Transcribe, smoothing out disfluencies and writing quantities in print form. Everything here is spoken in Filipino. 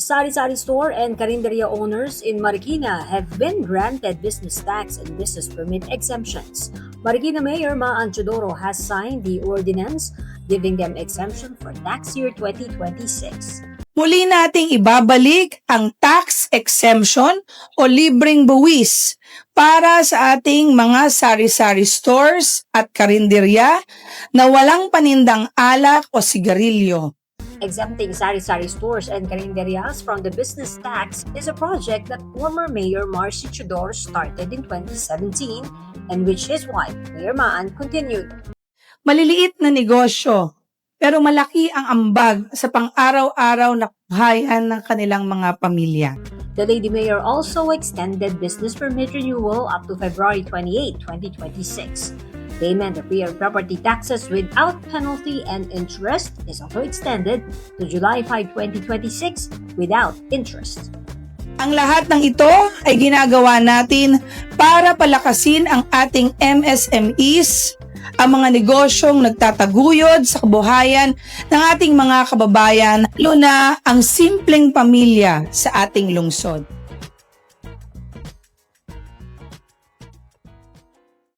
Sari-sari store and karinderya owners in Marikina have been granted business tax and business permit exemptions. Marikina Mayor Maan Chodoro has signed the ordinance giving them exemption for tax year 2026. Muli nating ibabalik ang tax exemption o libreng buwis para sa ating mga sari-sari stores at karinderya na walang panindang alak o sigarilyo. Exempting sari-sari stores and karinderyas from the business tax is a project that former Mayor Marcy Chodoro started in 2017 and which his wife, Mayor Maan, continued. Maliliit na negosyo, pero malaki ang ambag sa pang-araw-araw na buhayan ng kanilang mga pamilya. The Lady Mayor also extended business permit renewal up to February 28, 2026. Payment of real property taxes without penalty and interest is also extended to July 5, 2026 without interest. Ang lahat ng ito ay ginagawa natin para palakasin ang ating MSMEs, ang mga negosyong nagtataguyod sa kabuhayan ng ating mga kababayan, lalo na ang simpleng pamilya sa ating lungsod.